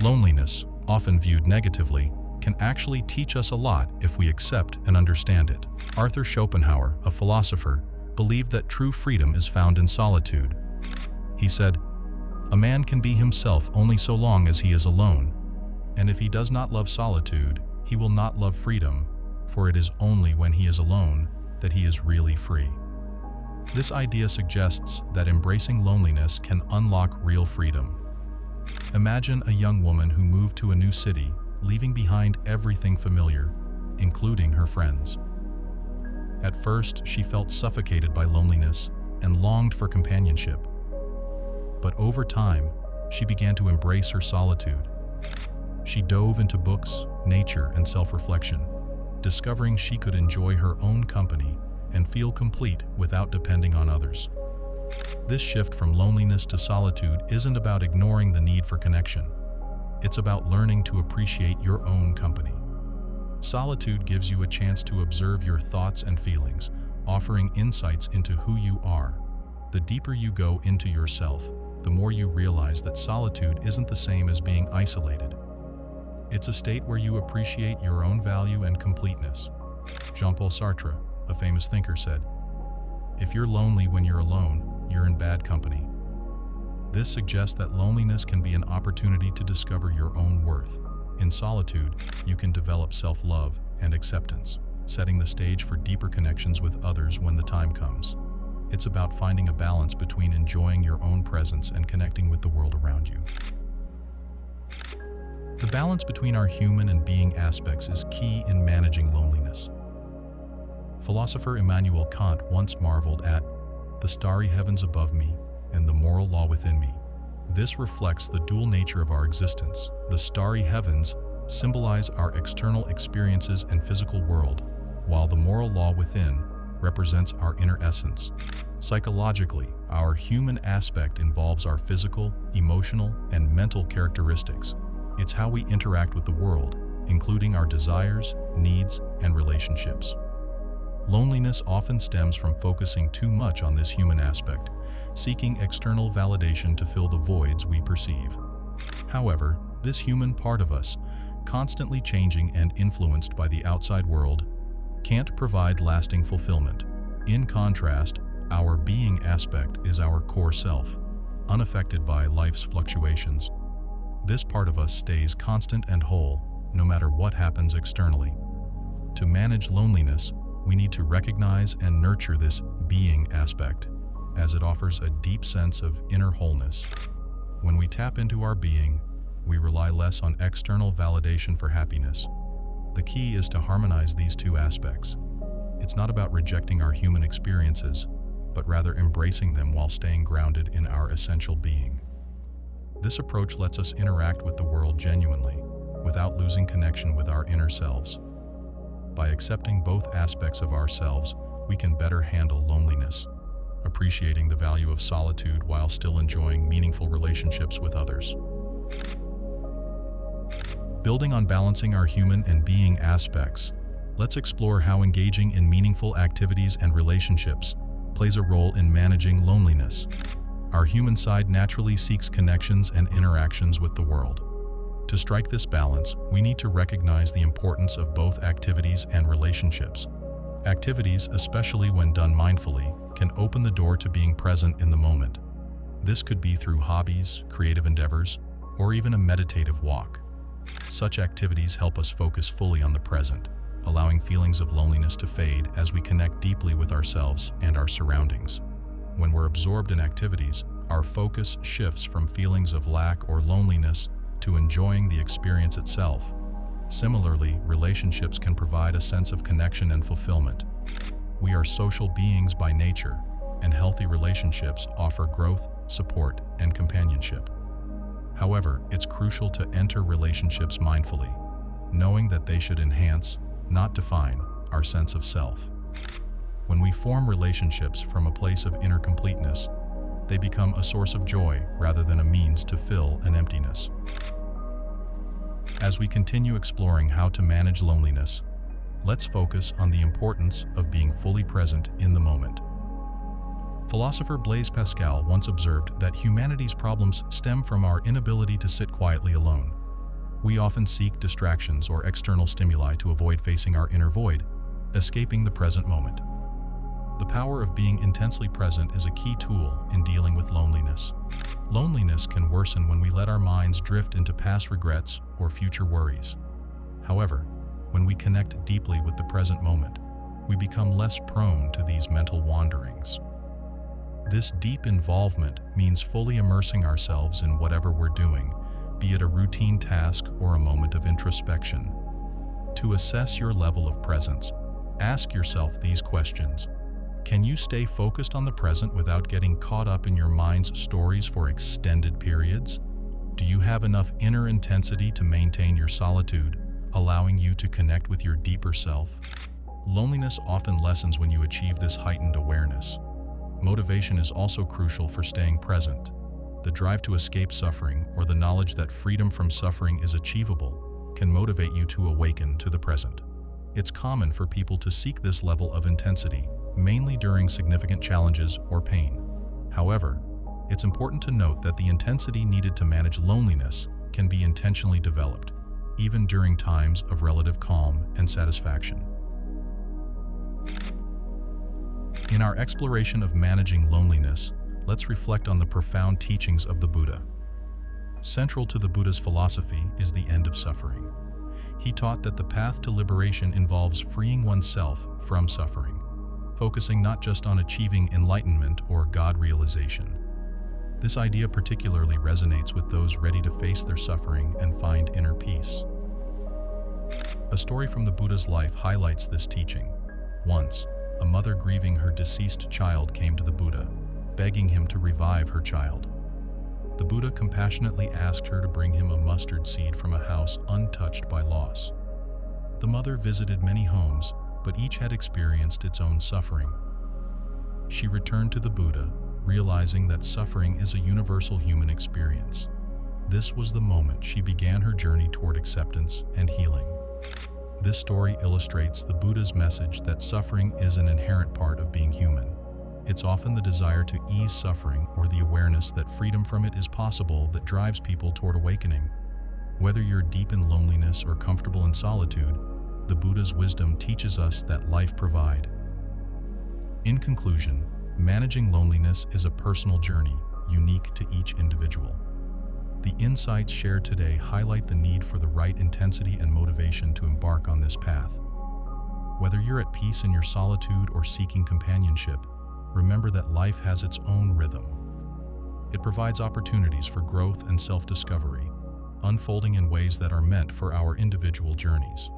Loneliness, often viewed negatively, can actually teach us a lot if we accept and understand it. Arthur Schopenhauer, a philosopher, believed that true freedom is found in solitude. He said, "A man can be himself only so long as he is alone, and if he does not love solitude, he will not love freedom, for it is only when he is alone that he is really free." This idea suggests that embracing loneliness can unlock real freedom. Imagine a young woman who moved to a new city, leaving behind everything familiar, including her friends. At first, she felt suffocated by loneliness and longed for companionship. But over time, she began to embrace her solitude. She dove into books, nature, and self-reflection, discovering she could enjoy her own company and feel complete without depending on others. This shift from loneliness to solitude isn't about ignoring the need for connection. It's about learning to appreciate your own company. Solitude gives you a chance to observe your thoughts and feelings, offering insights into who you are. The deeper you go into yourself, the more you realize that solitude isn't the same as being isolated. It's a state where you appreciate your own value and completeness. Jean-Paul Sartre, a famous thinker, said, "If you're lonely when you're alone, you're in bad company." This suggests that loneliness can be an opportunity to discover your own worth. In solitude, you can develop self-love and acceptance, setting the stage for deeper connections with others when the time comes. It's about finding a balance between enjoying your own presence and connecting with the world around you. The balance between our human and being aspects is key in managing loneliness. Philosopher Immanuel Kant once marveled at the starry heavens above me and the moral law within me. This reflects the dual nature of our existence. The starry heavens symbolize our external experiences and physical world, while the moral law within represents our inner essence. Psychologically, our human aspect involves our physical, emotional, and mental characteristics. It's how we interact with the world, including our desires, needs, and relationships. Loneliness often stems from focusing too much on this human aspect, seeking external validation to fill the voids we perceive. However, this human part of us, constantly changing and influenced by the outside world, can't provide lasting fulfillment. In contrast, our being aspect is our core self, unaffected by life's fluctuations. This part of us stays constant and whole, no matter what happens externally. To manage loneliness, we need to recognize and nurture this being aspect, as it offers a deep sense of inner wholeness. When we tap into our being, we rely less on external validation for happiness. The key is to harmonize these two aspects. It's not about rejecting our human experiences, but rather embracing them while staying grounded in our essential being. This approach lets us interact with the world genuinely, without losing connection with our inner selves. By accepting both aspects of ourselves, we can better handle loneliness, appreciating the value of solitude while still enjoying meaningful relationships with others. Building on balancing our human and being aspects, let's explore how engaging in meaningful activities and relationships plays a role in managing loneliness. Our human side naturally seeks connections and interactions with the world. To strike this balance, we need to recognize the importance of both activities and relationships. Activities, especially when done mindfully, can open the door to being present in the moment. This could be through hobbies, creative endeavors, or even a meditative walk. Such activities help us focus fully on the present, allowing feelings of loneliness to fade as we connect deeply with ourselves and our surroundings. When we're absorbed in activities, our focus shifts from feelings of lack or loneliness to enjoying the experience itself. Similarly, relationships can provide a sense of connection and fulfillment. We are social beings by nature, and healthy relationships offer growth, support, and companionship. However, it's crucial to enter relationships mindfully, knowing that they should enhance, not define, our sense of self. When we form relationships from a place of inner completeness, they become a source of joy rather than a means to fill an emptiness. As we continue exploring how to manage loneliness, let's focus on the importance of being fully present in the moment. Philosopher Blaise Pascal once observed that humanity's problems stem from our inability to sit quietly alone. We often seek distractions or external stimuli to avoid facing our inner void, escaping the present moment. The power of being intensely present is a key tool in dealing with loneliness. Loneliness can worsen when we let our minds drift into past regrets or future worries. However, when we connect deeply with the present moment, we become less prone to these mental wanderings. This deep involvement means fully immersing ourselves in whatever we're doing, be it a routine task or a moment of introspection. To assess your level of presence, ask yourself these questions. Can you stay focused on the present without getting caught up in your mind's stories for extended periods? Do you have enough inner intensity to maintain your solitude, allowing you to connect with your deeper self? Loneliness often lessens when you achieve this heightened awareness. Motivation is also crucial for staying present. The drive to escape suffering or the knowledge that freedom from suffering is achievable can motivate you to awaken to the present. It's common for people to seek this level of intensity, mainly during significant challenges or pain. However, it's important to note that the intensity needed to manage loneliness can be intentionally developed, even during times of relative calm and satisfaction. In our exploration of managing loneliness, let's reflect on the profound teachings of the Buddha. Central to the Buddha's philosophy is the end of suffering. He taught that the path to liberation involves freeing oneself from suffering, focusing not just on achieving enlightenment or God realization. This idea particularly resonates with those ready to face their suffering and find inner peace. A story from the Buddha's life highlights this teaching. Once, a mother grieving her deceased child came to the Buddha, begging him to revive her child. The Buddha compassionately asked her to bring him a mustard seed from a house untouched by loss. The mother visited many homes, but each had experienced its own suffering. She returned to the Buddha, realizing that suffering is a universal human experience. This was the moment she began her journey toward acceptance and healing. This story illustrates the Buddha's message that suffering is an inherent part of being human. It's often the desire to ease suffering or the awareness that freedom from it is possible that drives people toward awakening. Whether you're deep in loneliness or comfortable in solitude, the Buddha's wisdom teaches us that life provides. In conclusion, managing loneliness is a personal journey, unique to each individual. The insights shared today highlight the need for the right intensity and motivation to embark on this path. Whether you're at peace in your solitude or seeking companionship, remember that life has its own rhythm. It provides opportunities for growth and self-discovery, unfolding in ways that are meant for our individual journeys.